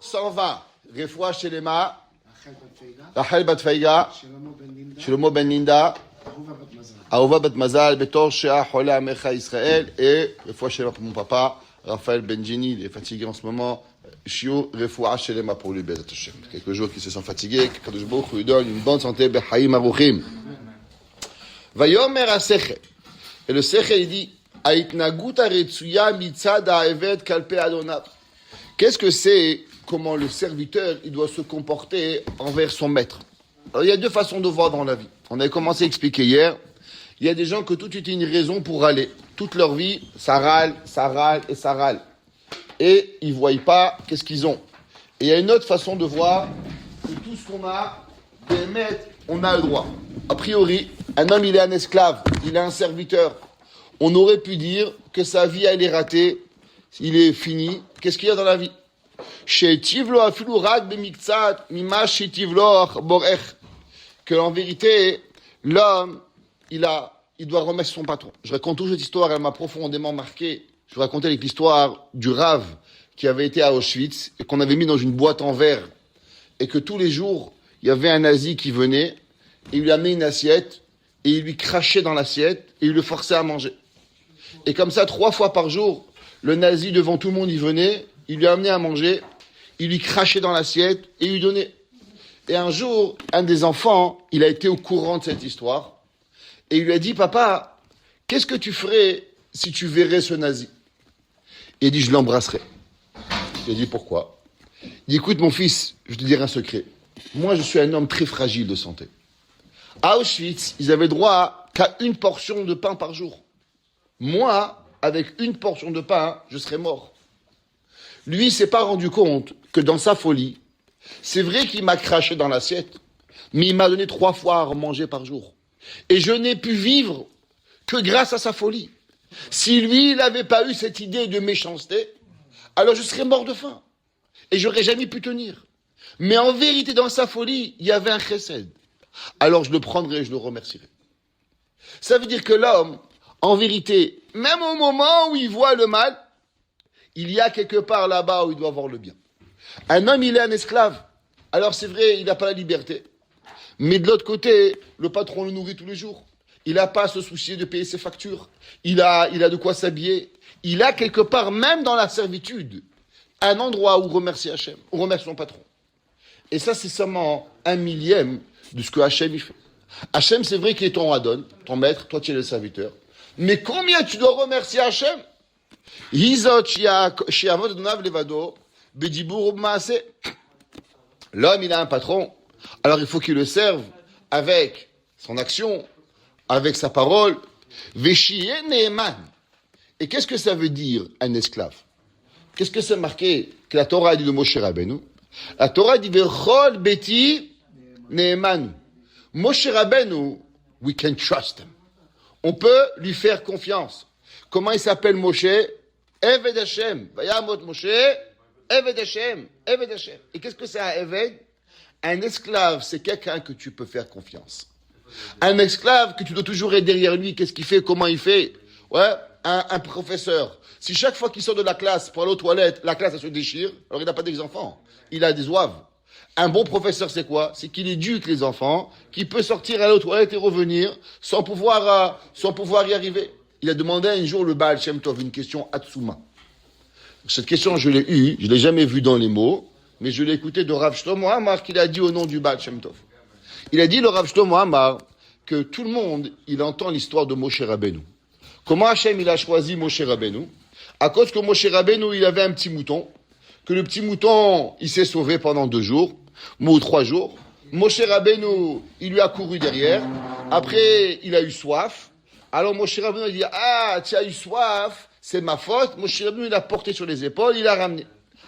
120, Refoua Shelema, Rachel Bat Faiga, Shlomo Ben Linda, Ahova Bat Mazal, Betor Shea Chola Amecha Israël, et Refoua Shelema pour mon papa, Raphaël Benjini, il est fatigué en ce moment, Shio Refoua Shelema pour lui, Bezat Hashem. Quelques jours qu'il se sent fatigué, que Kadosh Baruch Hu lui donne une bonne santé, Bechaim Aruchim. Vayomer HaSechel, et le Sechel il dit, Aitnagut Aretsuya Mitzad Ha'eved Kalpe Adonav. Qu'est-ce que c'est? Comment le serviteur il doit se comporter envers son maître. Alors, il y a deux façons de voir dans la vie. On avait commencé à expliquer hier. Il y a des gens que tout de suite une raison pour râler. Toute leur vie, ça râle et ça râle. Et ils ne voient pas qu'est-ce qu'ils ont. Et il y a une autre façon de voir que tout ce qu'on a, d'émettre, on a le droit. A priori, un homme il est un esclave, il est un serviteur. On aurait pu dire que sa vie elle est ratée, il est fini. Qu'est-ce qu'il y a dans la vie? Que en vérité, l'homme, il doit remettre son patron. Je raconte toujours cette histoire, elle m'a profondément marqué. Je racontais l'histoire du Rav qui avait été à Auschwitz et qu'on avait mis dans une boîte en verre. Et que tous les jours, il y avait un nazi qui venait, et il lui amenait une assiette, et il lui crachait dans l'assiette, et il le forçait à manger. Et comme ça, 3 fois par jour, le nazi, devant tout le monde, il venait, il lui amenait à manger, il lui crachait dans l'assiette, et il lui donnait. Et un jour, un des enfants, il a été au courant de cette histoire, et il lui a dit, papa, qu'est-ce que tu ferais si tu verrais ce nazi? Et il dit, je l'embrasserais. Il a dit, pourquoi? Il dit, écoute mon fils, je vais te dire un secret. Moi, je suis un homme très fragile de santé. À Auschwitz, ils avaient droit qu'à une portion de pain par jour. Moi, avec une portion de pain, je serais mort. Lui, il s'est pas rendu compte que dans sa folie, c'est vrai qu'il m'a craché dans l'assiette, mais il m'a donné 3 fois à manger par jour. Et je n'ai pu vivre que grâce à sa folie. Si lui, il n'avait pas eu cette idée de méchanceté, alors je serais mort de faim. Et j'aurais jamais pu tenir. Mais en vérité, dans sa folie, il y avait un chesed. Alors je le prendrai et je le remercierai. Ça veut dire que l'homme, en vérité, même au moment où il voit le mal, il y a quelque part là-bas où il doit voir le bien. Un homme, il est un esclave. Alors c'est vrai, il n'a pas la liberté. Mais de l'autre côté, le patron le nourrit tous les jours. Il n'a pas à se soucier de payer ses factures. Il a de quoi s'habiller. Il a quelque part, même dans la servitude, un endroit où remercier Hachem, où remercier son patron. Et ça, c'est seulement 1/1000 de ce que Hachem il fait. Hachem, c'est vrai qu'il est ton Adon, ton maître, toi tu es le serviteur. Mais combien tu dois remercier Hachem? L'homme, il a un patron. Alors il faut qu'il le serve avec son action, avec sa parole. Et qu'est-ce que ça veut dire, un esclave? Qu'est-ce que c'est marqué que la Torah dit de Moshe Rabbeinu? La Torah dit Vechol beti ne'eman. Moshe Rabbeinu, we can trust him. On peut lui faire confiance. Comment il s'appelle Moshe? Eved Hashem. Vayamot Moshe, Eved Hashem, Eved Hashem. Et qu'est-ce que c'est un Eved? Un esclave, c'est quelqu'un que tu peux faire confiance. Un esclave que tu dois toujours être derrière lui. Qu'est-ce qu'il fait? Comment il fait? Ouais, un professeur. Si chaque fois qu'il sort de la classe pour aller aux toilettes, la classe elle se déchire, alors il n'a pas des enfants. Il a des ouaves. Un bon professeur, c'est quoi? C'est qu'il éduque les enfants, qu'il peut sortir, aller aux toilettes et revenir sans pouvoir y arriver. Il a demandé un jour le Baal Shem Tov une question Hatsuma. Cette question, je l'ai eue, je l'ai jamais vue dans les mots, mais je l'ai écoutée de Rav Shlomo Amar qu'il a dit au nom du Baal Shem Tov. Il a dit, le Rav Shlomo Amar, que tout le monde, il entend l'histoire de Moshe Rabbeinu. Comment Hachem, il a choisi Moshe Rabbeinu? À cause que Moshe Rabbeinu, il avait un petit mouton, que le petit mouton, il s'est sauvé pendant 2 jours, ou 3 jours. Moshe Rabbeinu, il lui a couru derrière. Après, il a eu soif. Alors Moshe Rabbeinu, il dit, ah, tu as eu soif, c'est ma faute. Moshe Rabbeinu, il a porté sur les épaules, il a ramené.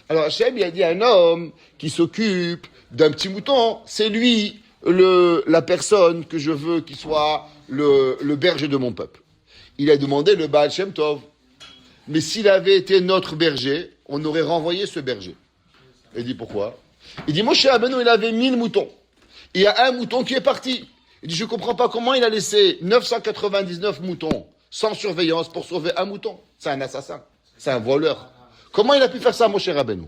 Alors Hachem, il a dit, un homme qui s'occupe d'un petit mouton, c'est lui, la personne que je veux qu'il soit le berger de mon peuple. Il a demandé le Baal Shem Tov. Mais s'il avait été notre berger, on aurait renvoyé ce berger. Il dit pourquoi? Il dit, Moshe Rabbeinu, il avait 1000 moutons. Il y a un mouton qui est parti. Il dit, je comprends pas comment il a laissé 999 moutons sans surveillance pour sauver un mouton. C'est un assassin. C'est un voleur. Comment il a pu faire ça, Moshe Rabbeinu?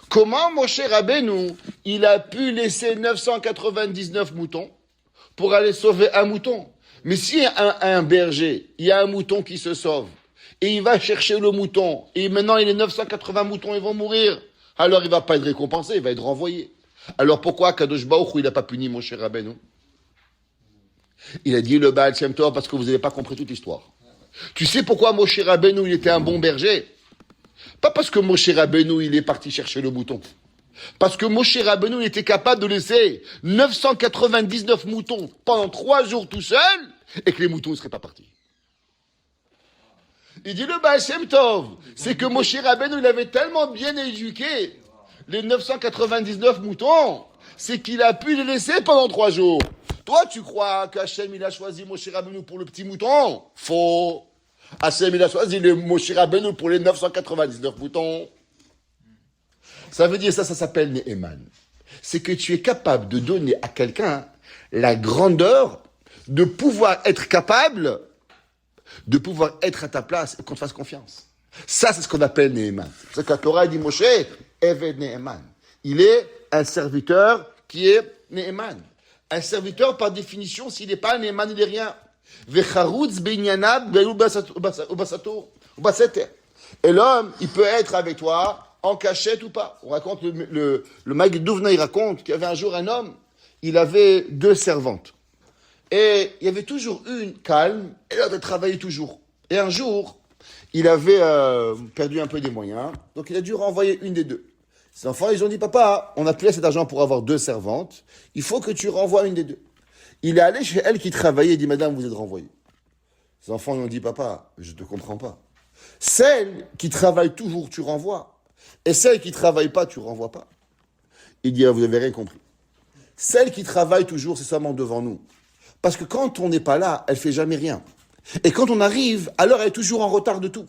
Comment Moshe Rabbeinu, il a pu laisser 999 moutons pour aller sauver un mouton? Mais si un berger, il y a un mouton qui se sauve, et il va chercher le mouton, et maintenant il est 980 moutons, ils vont mourir, alors il va pas être récompensé, il va être renvoyé. Alors pourquoi Kadosh Baruch Hu, il a pas puni Moshe Rabbeinu? Il a dit le Baal Shem Tov parce que vous n'avez pas compris toute l'histoire. Tu sais pourquoi Moshe Rabbeinu, il était un bon berger? Pas parce que Moshe Rabbeinu, il est parti chercher le mouton. Parce que Moshe Rabbeinu, il était capable de laisser 999 moutons pendant 3 jours tout seul, et que les moutons ne seraient pas partis. Il dit le Baal Shem Tov, c'est que Moshe Rabbeinu, il avait tellement bien éduqué les 999 moutons, c'est qu'il a pu les laisser pendant 3 jours. Toi, tu crois qu'Hachem, il a choisi Moshe Rabbeinu pour le petit mouton? Faux. Hachem, il a choisi le Moshe Rabbeinu pour les 999 moutons. Ça veut dire ça s'appelle Ne'eman. C'est que tu es capable de donner à quelqu'un la grandeur de pouvoir être capable, de pouvoir être à ta place et qu'on te fasse confiance. Ça, c'est ce qu'on appelle Ne'eman. C'est pour ça que la Torah dit Moshe, Eved Ne'eman. Il est un serviteur qui est Ne'eman. Un serviteur, par définition, s'il n'est pas Ne'eman, il n'est rien. Vecharutz beinyanav ubaseter. Et l'homme, il peut être avec toi en cachette ou pas. On raconte, le Maggid Douvna, il raconte qu'il y avait un jour un homme, il avait 2 servantes. Et il y avait toujours une calme, et l'autre, elle travaillait toujours. Et un jour, il avait perdu un peu des moyens, donc il a dû renvoyer une des 2. Ses enfants, ils ont dit, papa, on n'a plus assez d'argent pour avoir 2 servantes, il faut que tu renvoies une des 2. Il est allé chez elle qui travaillait et dit, madame, vous êtes renvoyée. Ses enfants lui ont dit, papa, je ne te comprends pas. Celle qui travaille toujours, tu renvoies. Et celle qui ne travaille pas, tu ne renvoies pas. Il dit, vous n'avez rien compris. Celle qui travaille toujours, c'est seulement devant nous. Parce que quand on n'est pas là, elle ne fait jamais rien. Et quand on arrive, alors elle est toujours en retard de tout.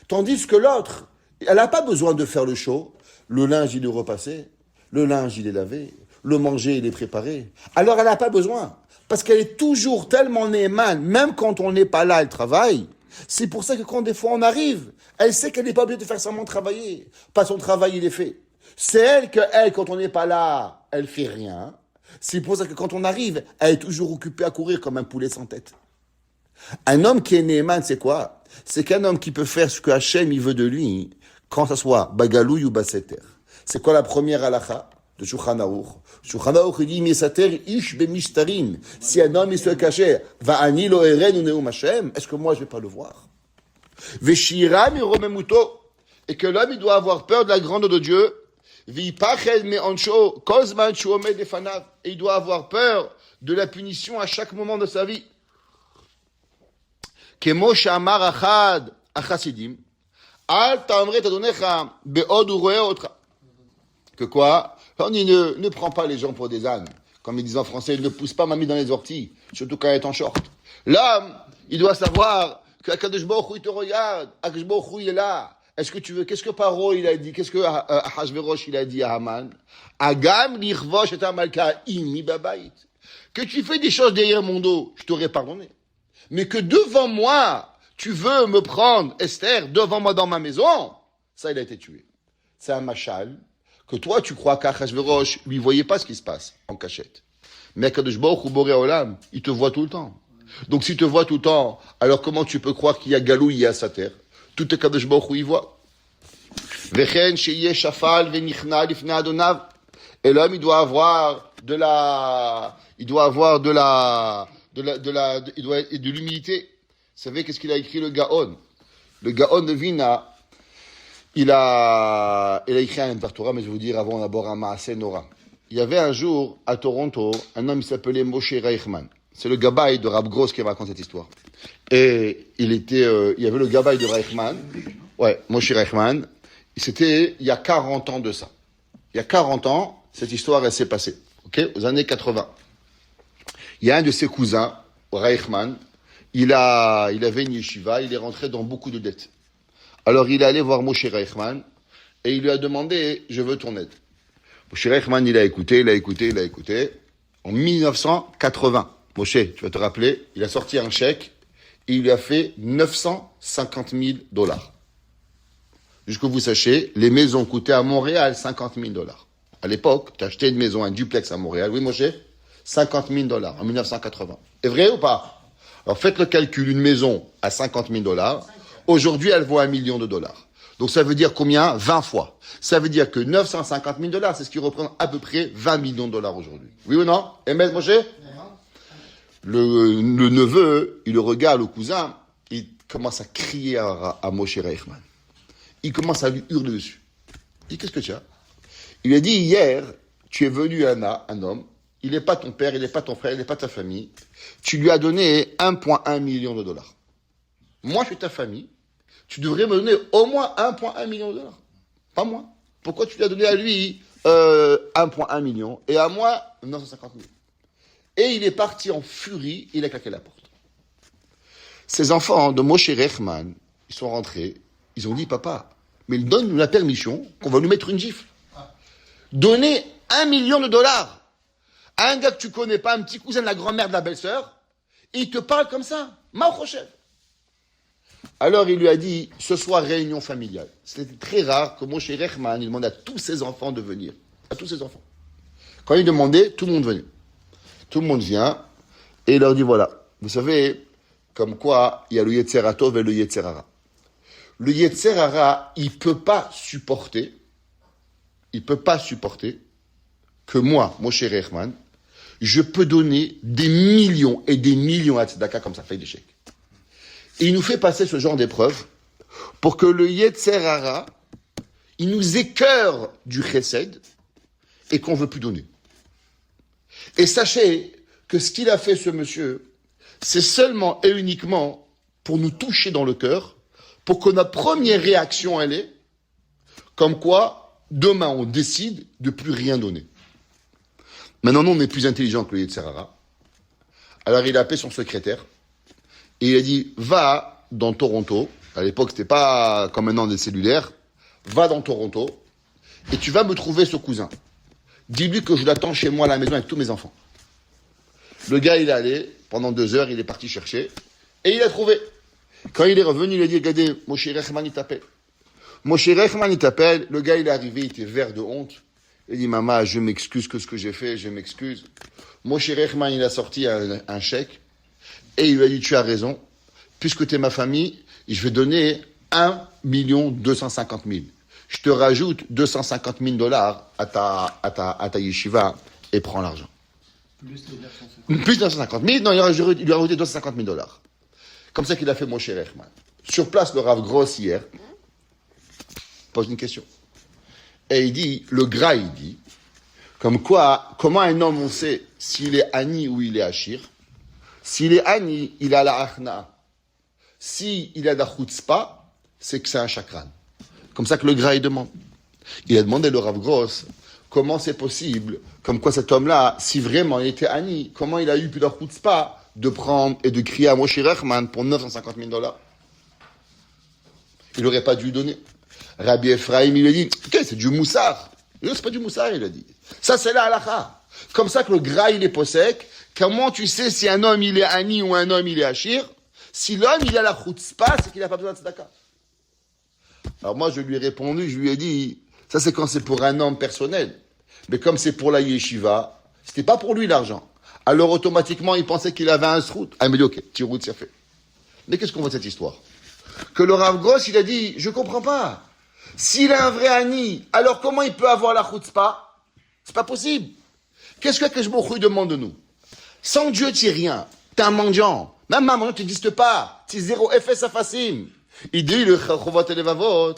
Tandis que l'autre, elle n'a pas besoin de faire le show. Le linge, il est repassé. Le linge, il est lavé. Le manger, il est préparé. Alors elle n'a pas besoin. Parce qu'elle est toujours tellement Ne'eman. Même quand on n'est pas là, elle travaille. C'est pour ça que quand des fois on arrive, elle sait qu'elle n'est pas obligée de faire seulement travailler. Pas son travail, il est fait. C'est elle que, quand on n'est pas là, elle fait rien. C'est pour ça que quand on arrive, elle est toujours occupée à courir comme un poulet sans tête. Un homme qui est Ne'eman, c'est quoi? C'est qu'un homme qui peut faire ce que Hachem il veut de lui, quand ça soit Bagalouy ou Baseter. C'est quoi la première halakha de Shulchan Aruch? Shulchan Aruch dit Misater ish bemishtarim. Si un homme il se cachait, va ani lo eren ou neum Hashem, est-ce que moi je vais pas le voir? Veshira mi romemuto, et que l'homme il doit avoir peur de la grandeur de Dieu. Vipachel me ancho kozman shuomed defanav, et il doit avoir peur de la punition à chaque moment de sa vie. Kemo shamar achad achasidim, al ta'amret adonecha beod uroe otra. Que quoi? On dit ne prends pas les gens pour des ânes. Comme ils disent en français, ne pousse pas mamie dans les orties, surtout quand elle est en short. L'homme, il doit savoir que Akadosh Baruch Hu, il te regarde, Akadosh Baruch Hu, il est là. Est-ce que tu veux, qu'est-ce que Paro il a dit, qu'est-ce que Ahashverosh il a dit à Haman? Agam lichvosh et amalka imi babait. Que tu fais des choses derrière mon dos, je t'aurais pardonné. Mais que devant moi, tu veux me prendre, Esther, devant moi dans ma maison, ça il a été tué. C'est un machal. Que toi, tu crois qu'Achashverosh lui voyait pas ce qui se passe en cachette. Mais Akadosh Baruch Hu Boré Olam, il te voit tout le temps. Donc s'il te voit tout le temps, alors comment tu peux croire qu'il y a Galou, il y a Sater? Tout Akadosh Baruch Hu, il voit. Vechen sheyeh shafal venichna lifnei adonav. Et l'homme, il doit avoir de l'humilité. Vous savez qu'est-ce qu'il a écrit le Gaon? Le Gaon de Vina, il a écrit un Torah, mais je vais vous dire avant d'abord un Maaseh Nora. Il y avait un jour, à Toronto, un homme qui s'appelait Moshe Reichman. C'est le Gabbai de Rav Gross qui raconte cette histoire. Et il y avait le Gabbai de Reichman. Ouais, Moshe Reichman. C'était il y a 40 ans de ça. Il y a 40 ans, cette histoire, elle s'est passée. Ok? Aux années 80. Il y a un de ses cousins, Reichman. Il avait une yeshiva, il est rentré dans beaucoup de dettes. Alors il est allé voir Moshe Reichman et il lui a demandé « Je veux ton aide ». Moshe Reichman, il a écouté. En 1980, Moshe, tu vas te rappeler, il a sorti un chèque et il lui a fait $950 000. Juste que vous sachiez, les maisons coûtaient à Montréal 50 000 dollars. À l'époque, tu achetais une maison, un duplex à Montréal, oui, Moshe, 50 000 dollars en 1980. Est vrai ou pas? Alors faites le calcul, une maison à 50 000 dollars, aujourd'hui elle vaut 1 million de dollars. Donc ça veut dire combien? 20 fois. Ça veut dire que 950 000 dollars, c'est ce qui représente à peu près 20 millions de dollars aujourd'hui. Oui ou non? Emet Moshe? Le neveu, il le regarde, le cousin, il commence à crier à Moshe Reichman. Il commence à lui hurler dessus. Il dit, qu'est-ce que tu as? Il lui a dit, hier, tu es venu un homme, il n'est pas ton père, il n'est pas ton frère, il n'est pas ta famille. Tu lui as donné 1,1 million de dollars. Moi, je suis ta famille. Tu devrais me donner au moins 1,1 million de dollars. Pas moi. Pourquoi tu lui as donné à lui 1,1 million et à moi 950 000? Et il est parti en furie, il a claqué la porte. Ces enfants de Moshe Reichman, ils sont rentrés, ils ont dit, papa, mais donne-nous la permission qu'on va lui mettre une gifle. Donner 1 million de dollars à un gars que tu connais pas, un petit cousin de la grand-mère de la belle-sœur, et il te parle comme ça. Maochochev. Alors il lui a dit, ce soir réunion familiale. C'était très rare que Moshe Reichman, il demande à tous ses enfants de venir. À tous ses enfants. Quand il demandait, tout le monde venait. Tout le monde vient, et il leur dit, voilà, vous savez, comme quoi, il y a le Yetzer Hatov et le Yetzer Hara. Le Yetzer Hara, il peut pas supporter que moi, Moshe Reichman, je peux donner des millions et des millions à Tzedaka comme ça fait d'échec. Et il nous fait passer ce genre d'épreuve pour que le Yetzer Hara, il nous écœure du Chesed et qu'on veut plus donner. Et sachez que ce qu'il a fait, ce monsieur, c'est seulement et uniquement pour nous toucher dans le cœur, pour que notre première réaction, elle est, comme quoi, demain, on décide de plus rien donner. Maintenant, nous, on est plus intelligent que le Yetzer Hara. Alors, il a appelé son secrétaire, et il a dit, va dans Toronto, à l'époque, c'était pas comme maintenant des cellulaires, va dans Toronto, et tu vas me trouver ce cousin. Dis-lui que je l'attends chez moi à la maison avec tous mes enfants. Le gars, il est allé, pendant 2 heures, il est parti chercher, et il a trouvé. Quand il est revenu, il a dit, regardez, Moshe Reichman, il t'appelle. Moshe Reichman, il t'appelle, le gars, il est arrivé, il était vert de honte. Il dit, maman, je m'excuse que ce que j'ai fait, je m'excuse. Moshe Reichman, il a sorti un chèque, et il lui a dit, tu as raison, puisque tu es ma famille, je vais donner 1 250 000. Je te rajoute 250 000 dollars à ta yeshiva et prends l'argent. Plus 250 000, non, il lui a rajouté 250 000 dollars. Comme ça qu'il a fait Moshe Reichman. Sur place, le Rav Gross hier pose une question. Et il dit, le Gra, il dit, comme quoi, comment un homme on sait s'il est Ani ou il est Achir? S'il est Ani, il a la Achna. S'il a la Chutzpah, c'est que c'est un chakran. Comme ça que le Gra, il demande. Il a demandé le Rav Gross, comment c'est possible, comme quoi cet homme-là, si vraiment il était Ani, comment il a eu plus de Chutzpah de prendre et de crier à Moshe Reichman pour 950 000 dollars? Il n'aurait pas dû donner. Rabbi Ephraim, il a dit, ok, c'est du moussard. Non, c'est pas du moussard, il a dit. Ça, c'est la halakha. Comme ça que le Gra, il est possèque. Comment tu sais si un homme, il est Ani ou un homme, il est Achir? Si l'homme, il a la chutzpah, c'est qu'il n'a pas besoin de tzedaka. Alors moi, je lui ai répondu, je lui ai dit, ça c'est quand c'est pour un homme personnel. Mais comme c'est pour la yeshiva, c'était pas pour lui l'argent. Alors automatiquement, il pensait qu'il avait un srout. Ah, il m'a dit, ok, petit route, c'est fait. Mais qu'est-ce qu'on voit de cette histoire? Que le Rav Gross, il a dit, je comprends pas. S'il a un vrai Ani, alors comment il peut avoir la chutzpah? C'est pas possible. Qu'est-ce que Akash Baruch Hu demande de nous? Sans Dieu, tu n'es rien. T'es un mendiant. Même un mendiant, tu n'existes pas. Tu es zéro effet, ça fascine. Il dit, le Chovot Elevavot,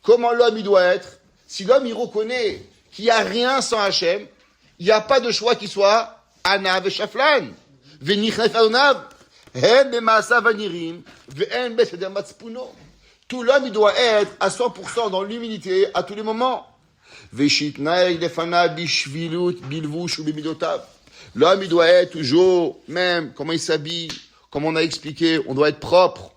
comment l'homme il doit être? Si l'homme il reconnaît qu'il n'y a rien sans Hachem, il n'y a pas de choix qui soit Anav et Shaflan. Venichef Aonav. Hen Bemaasav Anirim. Ve'en Beseder Matzpuno. Tout l'homme, il doit être à 100% dans l'humilité à tous les moments. L'homme, il doit être toujours, même, comment il s'habille, comme on a expliqué, on doit être propre.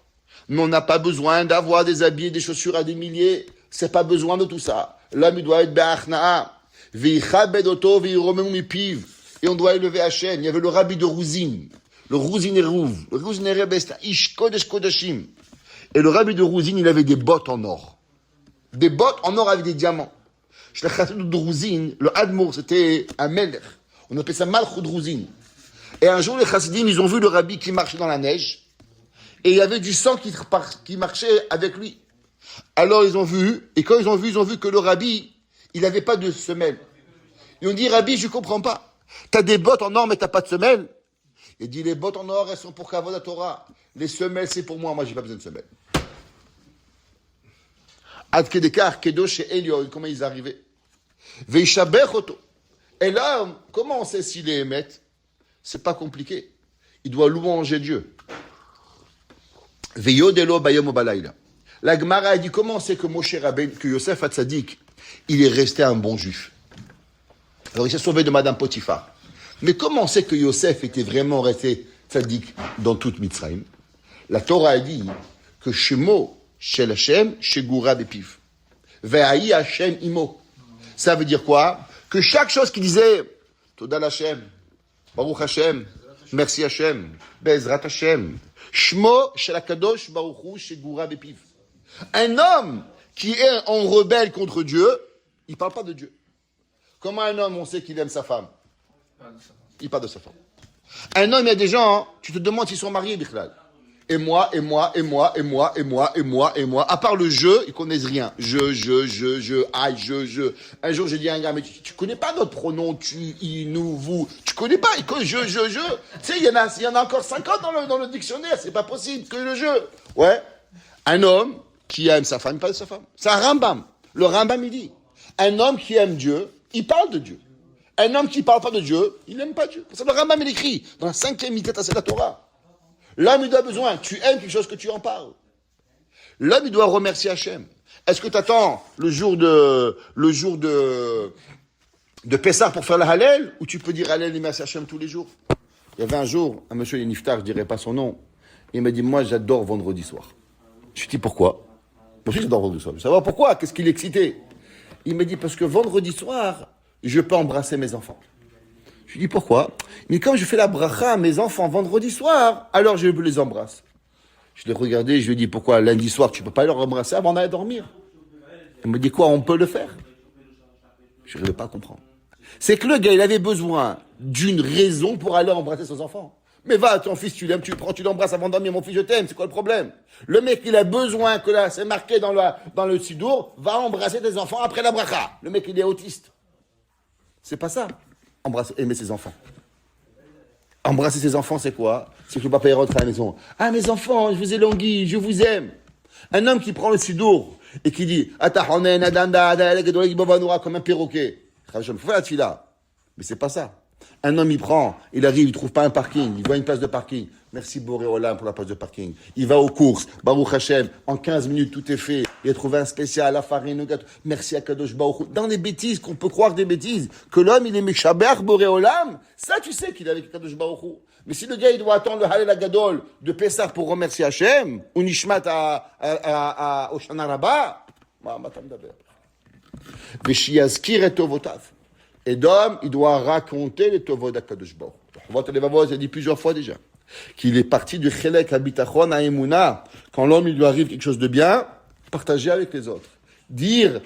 Mais on n'a pas besoin d'avoir des habits et des chaussures à des milliers. C'est pas besoin de tout ça. L'homme, il doit être be'achna'a. Et on doit élever Hachem. Il y avait le rabbi de Rouzin. Le Rouzin Erouv. Le Rouzin Erouv, c'est Ish Kodesh Kodashim. Et le rabbi de Rouzin, il avait des bottes en or. des bottes en or avec des diamants. Chez la Chassidut Drouzine, le Admour, c'était un melech. On appelait ça Malchut Drouzine. Et un jour, les Chassidim, ils ont vu le rabbi qui marchait dans la neige, et il y avait du sang qui marchait avec lui. Alors ils ont vu, et quand ils ont vu que le rabbi, il n'avait pas de semelle. Ils ont dit, rabbi, je comprends pas. T'as des bottes en or, mais t'as pas de semelle. Il dit, les bottes en or, elles sont pour Kavod Torah. Les semelles, c'est pour moi j'ai pas besoin de semelles. Ad Kedekar, Kedosh et Eliot, comment ils arrivaient. Veishabech Oto. Et là, comment on sait s'il est émet? C'est pas compliqué. Il doit louanger Dieu. Veyodelo bayom balayla. La Gemara a dit, comment on sait que Moshe Rabbein, que Yosef Hatzadik, il est resté un bon juif? Alors il s'est sauvé de Madame Potiphar. Mais comment on sait que Yosef était vraiment resté tzaddik dans toute Mitzrayim? La Torah a dit que Shemo Shel Hashem Shegura Bepiv. Ve'ahi Hashem Imo. Ça veut dire quoi? Que chaque chose qu'il disait, Toda Hashem, Baruch Hashem, merci Hashem, Bezrat Hashem, Shmo Shel Akadosh Baruch Hu Shegura Bepiv. Un homme qui est en rebelle contre Dieu, il ne parle pas de Dieu. Comment un homme, on sait qu'il aime sa femme? Il parle de sa femme. Un homme, il y a des gens, tu te demandes s'ils sont mariés, Bichlal. Et moi. À part le jeu, ils connaissent rien. Je. Un jour, j'ai dit à un gars, mais tu connais pas notre pronom, tu, il, nous, vous. Tu connais pas, je. Tu sais, il y en a encore 50 dans le dictionnaire, c'est pas possible que le jeu. Ouais. Un homme qui aime sa femme, il parle de sa femme. C'est un Rambam. Le Rambam, il dit, un homme qui aime Dieu, il parle de Dieu. Un homme qui ne parle pas de Dieu, il n'aime pas Dieu. C'est le Rambam, il écrit dans la 5e Mitzvah, c'est la Torah. L'homme, il doit besoin. Tu aimes quelque chose que tu en parles. L'homme, il doit remercier Hachem. Est-ce que tu attends le jour de Pessah pour faire la Hallel, ou tu peux dire Hallel et merci Hachem tous les jours? Il y avait un jour, un monsieur Niftar, je ne dirai pas son nom, il m'a dit, moi, j'adore vendredi soir. Je lui ai dit, pourquoi? Moi aussi, j'adore vendredi soir. Je veux savoir pourquoi, qu'est-ce qui l'excitait? Il m'a dit, parce que vendredi soir, je peux embrasser mes enfants. Je lui dis, pourquoi? Mais quand je fais la bracha à mes enfants vendredi soir, alors je les embrasse. Je l'ai regardé, je lui ai dit, pourquoi lundi soir, tu ne peux pas leur embrasser avant d'aller dormir? Il me dit, quoi, on peut le faire? Je n'arrivais pas à comprendre. C'est que le gars, il avait besoin d'une raison pour aller embrasser ses enfants. Mais va, ton fils, tu l'aimes, tu le prends, tu l'embrasses avant de dormir, mon fils, je t'aime, c'est quoi le problème? Le mec, il a besoin que là, c'est marqué dans le sidour, va embrasser tes enfants après la bracha. Le mec, il est autiste. C'est pas ça. Aimer ses enfants. Embrasser ses enfants, c'est quoi? C'est que le papa, il rentre à la maison. Ah, mes enfants, je vous ai langui, je vous aime. Un homme qui prend le sidour et qui dit, comme un perroquet. Il faut faire la tfila. Mais c'est pas ça. Un homme, il arrive, il trouve pas un parking, il voit une place de parking. Merci Boré Olam pour la place de parking. Il va aux courses, Baruch Hashem, en 15 minutes tout est fait. Il a trouvé un spécial, la farine, le gâteau. Merci à Kadosh Baruch Hu. Dans les bêtises, qu'on peut croire des bêtises, que l'homme, il est Meshaber Boré Olam, ça tu sais qu'il est avec Kadosh Baruch Hu. Mais si le gars, il doit attendre le Halel Agadol de Pessah pour remercier Hashem, ou Nishmat au Shana Rabbah, Veshiyazkir et Tovotav. Et d'homme, il doit raconter les tovot d'Akadosh Baruch Hu. Il a dit plusieurs fois déjà qu'il est parti du Chelek Habitachon à Emouna. Quand l'homme, il lui arrive quelque chose de bien, partager avec les autres. Dire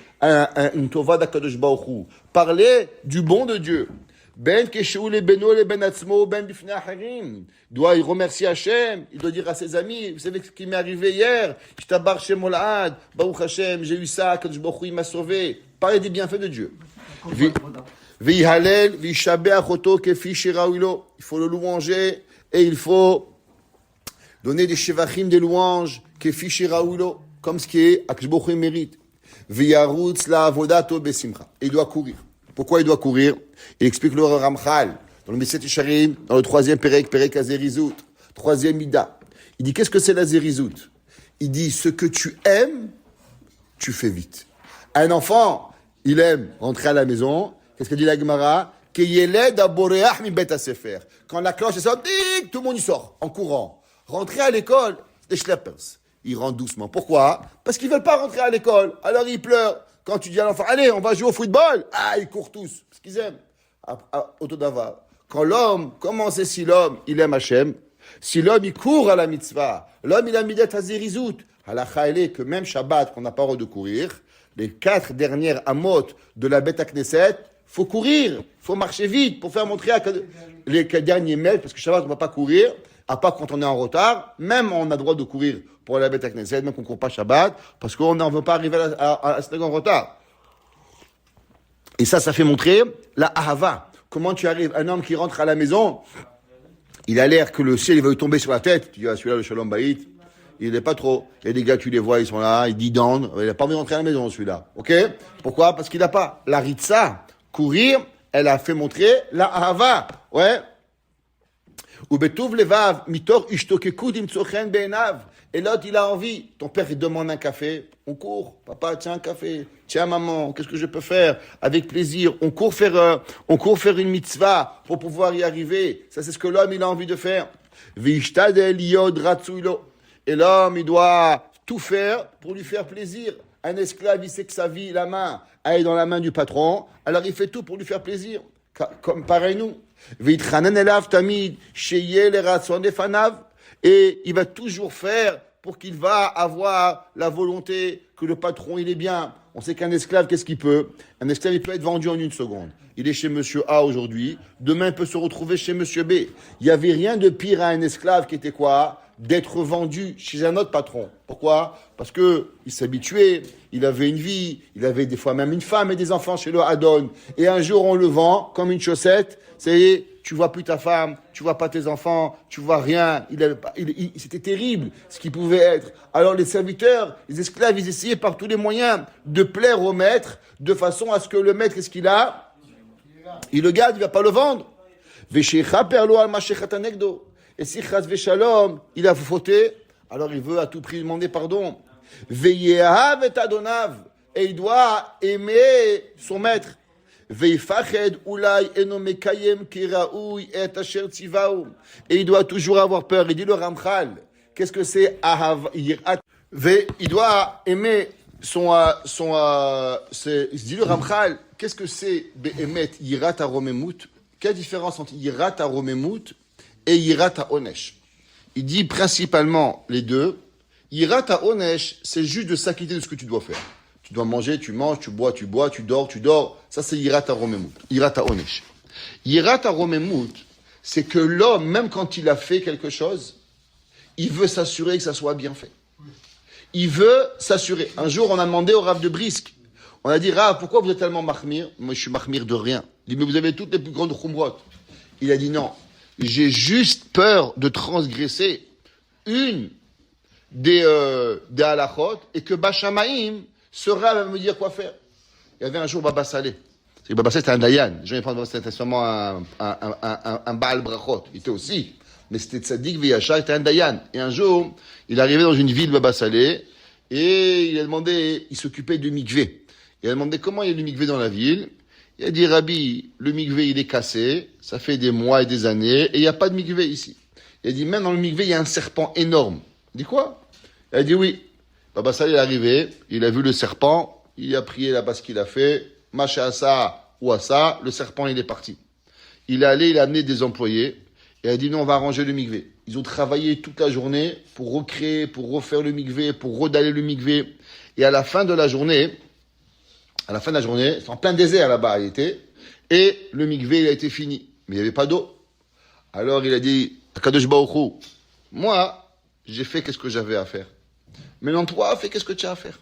une tova d'Akadosh Baruch Hu. Parler du bon de Dieu. Ben Keshu le Beno le Ben Atzmo Ben Bifnei Acharim. Il doit remercier Hachem. Il doit dire à ses amis, vous savez ce qui m'est arrivé hier? J'tabar Shem Olad. Baruch Hashem, j'ai eu ça. Akadosh Baruch Hu, il m'a sauvé. Parler des bienfaits de Dieu. Vihalel, vishabeach oto kefi shiraouilo. Il faut le louanger et il faut donner des shevachim, des louanges, kefi shiraouilo, comme ce qui est Akadosh Baruch Hu mérite. Viyarutz la avodato besimcha. Il doit courir. Pourquoi il doit courir? Il explique le Ramchal dans le Meset Yesharim, dans le 3e Perek Azerizout, 3e Mida. Il dit qu'est-ce que c'est la Zerizout? Il dit ce que tu aimes, tu fais vite. Un enfant, il aime rentrer à la maison. Qu'est-ce que dit la Gemara? Quand la cloche est sortie, tout le monde y sort, en courant. Rentrer à l'école, des schleppers. Ils rentrent doucement. Pourquoi? Parce qu'ils veulent pas rentrer à l'école. Alors ils pleurent. Quand tu dis à l'enfant, allez, on va jouer au football. Ah, ils courent tous. Parce qu'ils aiment. Autodava. Quand l'homme, comment c'est si l'homme, il aime Hachem? Si l'homme, il court à la mitzvah. L'homme, il a midat hazerizout. Halakha elle est que même Shabbat, qu'on n'a pas le droit de courir, les 4 dernières amot de la Beth Knesset, faut courir, faut marcher vite pour faire montrer à les derniers mètres, parce que Shabbat, on ne va pas courir, à part quand on est en retard. Même on a droit de courir pour la Beth Knesset, même qu'on ne court pas Shabbat, parce qu'on n'en veut pas arriver à la synagogue en retard. Et ça fait montrer la ahava. Comment tu arrives, un homme qui rentre à la maison, il a l'air que le ciel il va lui tomber sur la tête. Tu dis, celui-là, le Shalom Bayit, il n'est pas trop. Il y a des gars, tu les vois, ils sont là, ils disent down. Il n'a pas envie de rentrer à la maison, celui-là. Ok? Pourquoi? Parce qu'il n'a pas. La ritza, courir, elle a fait montrer la ahava. Ouais. Ou betuv levav, mitor ishtokekud im tzochen be'enav. Et l'autre, il a envie. Ton père, il demande un café. On court. Papa, tiens un café. Tiens, maman, qu'est-ce que je peux faire? Avec plaisir. On court faire une mitzvah pour pouvoir y arriver. Ça, c'est ce que l'homme, il a envie de faire. Vishtadel yod ratsuilo. Et l'homme, il doit tout faire pour lui faire plaisir. Un esclave, il sait que sa vie, la main, elle est dans la main du patron. Alors, il fait tout pour lui faire plaisir. Comme pareil nous. Vitchanan elav tamid sheyeh le ratson defanav. Et il va toujours faire pour qu'il va avoir la volonté que le patron, il est bien. On sait qu'un esclave, qu'est-ce qu'il peut? Un esclave, il peut être vendu en une seconde. Il est chez monsieur A aujourd'hui. Demain, il peut se retrouver chez monsieur B. Il n'y avait rien de pire à un esclave qui était quoi? D'être vendu chez un autre patron. Pourquoi? Parce que il s'habituait, il avait une vie, il avait des fois même une femme et des enfants chez le Hadon. Et un jour, on le vend comme une chaussette. C'est tu vois plus ta femme, tu vois pas tes enfants, tu vois rien. C'était terrible ce qu'il pouvait être. Alors les serviteurs, les esclaves, ils essayaient par tous les moyens de plaire au maître, de façon à ce que le maître, qu'est-ce qu'il a? Il le garde, il va pas le vendre. Veshecha perlo al mashechat anegdo. Et si chas veshalom, il a fauté, alors il veut à tout prix demander pardon. Veyehav et adonav. Et il doit aimer son maître. Et il doit toujours avoir peur. Il dit le Ramchal, qu'est-ce que c'est Ahav Yirat? Il doit aimer il dit le Ramchal, qu'est-ce que c'est Be'emet Yirat HaRomemut? Quelle différence entre Yirat HaRomemut et Yirat HaOnesh? Il dit principalement les deux. Yirat HaOnesh, c'est juste de s'acquitter de ce que tu dois faire. Tu dois manger, tu manges, tu bois, tu dors. Ça, c'est Yirat HaRomemut. Yirat HaOnesh. Yirat HaRomemut, c'est que l'homme, même quand il a fait quelque chose, il veut s'assurer que ça soit bien fait. Il veut s'assurer. Un jour, on a demandé au Rav de Brisk. On a dit, Rav, pourquoi vous êtes tellement mahmir? Moi, je suis mahmir de rien. Il dit, mais vous avez toutes les plus grandes khumrot. Il a dit, non. J'ai juste peur de transgresser une des halachot et que Bachamaïm va me dire quoi faire. Il y avait un jour Baba Saleh. Baba Saleh, c'était un Dayan. Les gens ils pensent que c'était sûrement un Baal Brachot. Il était aussi. Mais c'était Tzadik Viyachar, il était un Dayan. Et un jour, il est arrivé dans une ville, Baba Saleh, et il a demandé, il s'occupait du mikvé. Il a demandé comment il y a le mikvé dans la ville. Il a dit, Rabbi, le mikvé, il est cassé. Ça fait des mois et des années, et il n'y a pas de mikvé ici. Il a dit, même dans le mikvé, il y a un serpent énorme. Il dit quoi? Il a dit oui. Baba Saleh est arrivé, il a vu le serpent, il a prié là-bas ce qu'il a fait, macha à ça ou à ça, le serpent il est parti. Il est allé, il a amené des employés, et il a dit non, on va arranger le mikvé. Ils ont travaillé toute la journée pour recréer, pour refaire le mikvé, pour redaler le mikvé. Et à la fin de la journée, c'est en plein désert là-bas il était, et le mikvé il a été fini, mais il n'y avait pas d'eau. Alors il a dit, Akadosh Baruch Hu, moi, j'ai fait qu'est-ce que j'avais à faire. Maintenant, toi, fais qu'est-ce que tu as à faire.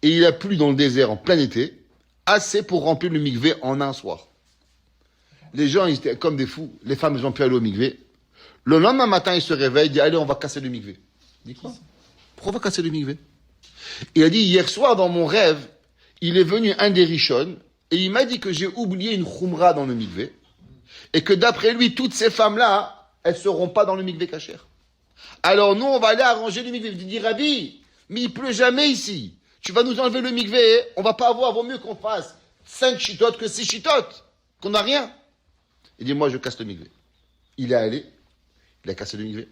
Et il a plu dans le désert en plein été, assez pour remplir le mikvé en un soir. Les gens, ils étaient comme des fous. Les femmes, ils ont pu aller au mikvé. Le lendemain matin, ils se réveillent, ils disent, allez, on va casser le mikvé. Il dit quoi? Pourquoi on va casser le mikvé? Il a dit, hier soir, dans mon rêve, il est venu un des Rishon, et il m'a dit que j'ai oublié une khumra dans le mikvé, et que d'après lui, toutes ces femmes-là, elles seront pas dans le mikvé kasher. Alors nous, on va aller arranger le mikvé. Il dit, Rabbi, mais il pleut jamais ici. Tu vas nous enlever le mikvé, on va pas avoir, vaut mieux qu'on fasse 5 chitotes que 6 chitotes, qu'on n'a rien. Il dit, moi, je casse le mikvé. Il est allé, il a cassé le mikvé.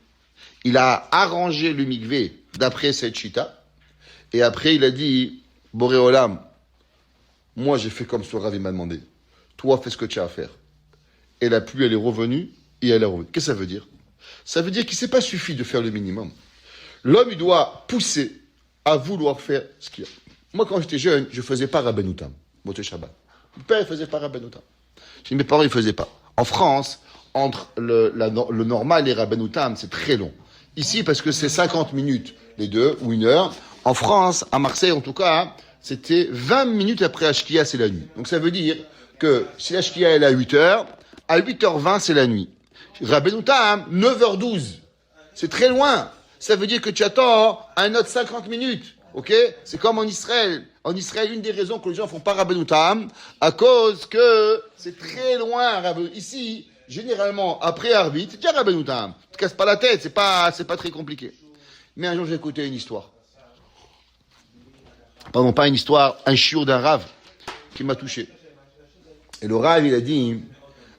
Il a arrangé le mikvé d'après cette chita. Et après, il a dit, Boré Olam, moi, j'ai fait comme ce Rav m'a demandé. Toi, fais ce que tu as à faire. Et la pluie, elle est revenue, et elle est revenue. Qu'est-ce que ça veut dire? Ça veut dire qu'il ne s'est pas suffi de faire le minimum. L'homme, il doit pousser à vouloir faire ce qu'il y a. Moi, quand j'étais jeune, je faisais pas Rabbeinu Tam, Motzei Shabbat. Mon père, il faisait pas Rabbeinu Tam. Mes parents, ils faisaient pas. En France, entre le normal et Rabbeinu Tam, c'est très long. Ici, parce que c'est 50 minutes, les deux, ou 1 heure. En France, à Marseille en tout cas, c'était 20 minutes après Ashkia, c'est la nuit. Donc ça veut dire que si Ashkia est à 8 heures, à 8h20, c'est la nuit. Rabbeinu Tam, 9h12. C'est très loin. Ça veut dire que tu attends un autre 50 minutes. Ok? C'est comme en Israël. En Israël, une des raisons que les gens font pas Rabbeinu Tam, à cause que c'est très loin. Ici, généralement, après Arvit, c'est déjà Rabbeinu Tam. Tu te casses pas la tête, c'est pas très compliqué. Mais un jour, j'ai écouté une histoire. Pardon, pas une histoire, un chiour d'un rave qui m'a touché. Et le rave, il a dit,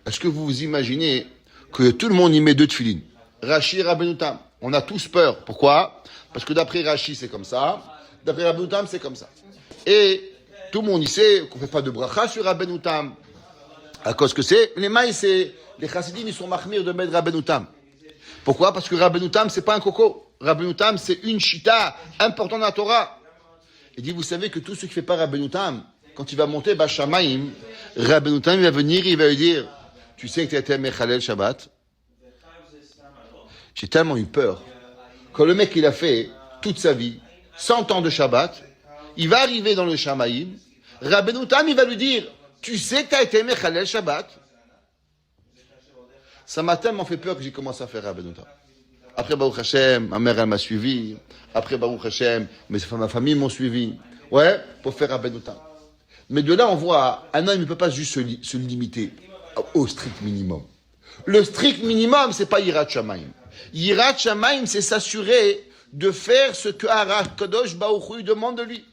est-ce que vous vous imaginez que tout le monde y met 2 tefilines? Rashi et Rabbeinu Tam. On a tous peur. Pourquoi? Parce que d'après Rashi, c'est comme ça. D'après Rabbeinu Tam, c'est comme ça. Et tout le monde y sait qu'on ne fait pas de bracha sur Rabbeinu Tam. À cause que c'est, les mailles, c'est, les chassidim, ils sont mahmir de mettre Rabbeinu Tam. Pourquoi? Parce que Rabbeinu Tam, c'est pas un coco. Rabbeinu Tam, c'est une chita importante dans la Torah. Il dit, vous savez que tout ce qui fait pas Rabbeinu Tam, quand il va monter Bashamaim, Rabbeinu Tam, il va venir, il va lui dire, tu sais que tu as été Mechalel Shabbat? J'ai tellement eu peur. Quand le mec, il a fait toute sa vie, 100 ans de Shabbat, il va arriver dans le Shamaïm, Rabbeinu Tam, il va lui dire, tu sais que tu as été Mechalel Shabbat? Ça m'a tellement fait peur que j'ai commencé à faire Rabbeinu Tam. Après, Baruch Hashem, ma mère, elle m'a suivi. Après, Baruch Hashem, ma famille m'ont suivi. Ouais, pour faire Rabbeinu Tam. Mais de là, on voit, un homme ne peut pas juste se limiter au strict minimum. Le strict minimum, c'est pas Yirat Shamayim. Yirat Shamayim, c'est s'assurer de faire ce que Kadosh Baruch Hu demande de lui.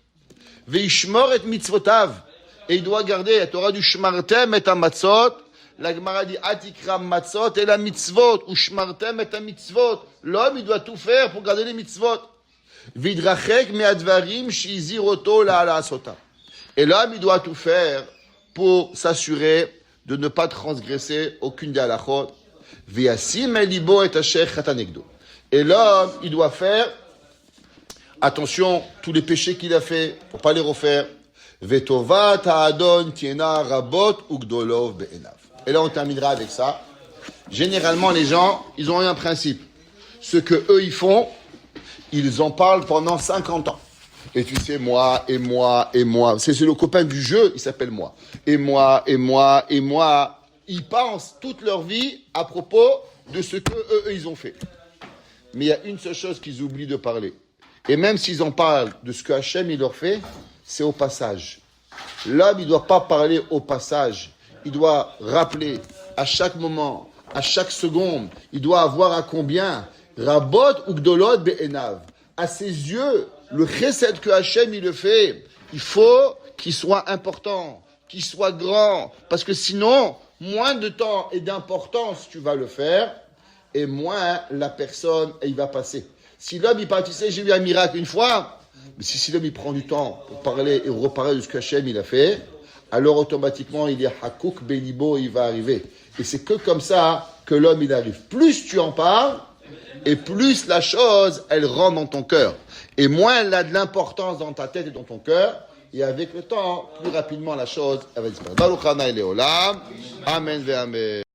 Veishmor et mitzvotav. Et il doit garder la Torah du Shmartem et Amatzot. La Gemara dit Atikram Matzot et la mitzvot. Ou Shmartem et mitzvot. L'homme, il doit tout faire pour garder les mitzvot. Vidrachek me'advarim shiziroto la'alasota. Et l'homme, il doit tout faire pour s'assurer de ne pas transgresser aucune des halachot. V'yasim elibo et asher chatanegdo. Et l'homme, il doit faire attention, tous les péchés qu'il a fait, pour pas les refaire. Vetovat ha'adon tiena rabot ugdolov be'enav. Et là, on terminera avec ça. Généralement, les gens, ils ont un principe. Ce que eux, ils font, ils en parlent pendant 50 ans. Et tu sais, moi, et moi, et moi. C'est le copain du jeu, il s'appelle moi. Et moi, et moi, et moi. Ils pensent toute leur vie à propos de ce que eux, ils ont fait. Mais il y a une seule chose qu'ils oublient de parler. Et même s'ils en parlent de ce que Hachem, il leur fait, c'est au passage. L'homme, il ne doit pas parler au passage. Il doit rappeler à chaque moment, à chaque seconde, il doit avoir à combien? Rabot ou Gdolot be'enav. À ses yeux, le chesed que Hachem, il le fait, il faut qu'il soit important, qu'il soit grand. Parce que sinon, moins de temps et d'importance tu vas le faire, et moins la personne, il va passer. Si l'homme, il parle, tu sais, j'ai eu un miracle une fois, mais si l'homme, il prend du temps pour parler et reparler de ce qu'Hachem, il a fait, alors automatiquement, il y a Hakouk Benibo, il va arriver. Et c'est que comme ça que l'homme, il arrive. Plus tu en parles, et plus la chose, elle rentre dans ton cœur. Et moins elle a de l'importance dans ta tête et dans ton cœur, et avec le temps, plus rapidement la chose, elle va disparaître. Baruch Hana Eleolam. Amen ve Amen.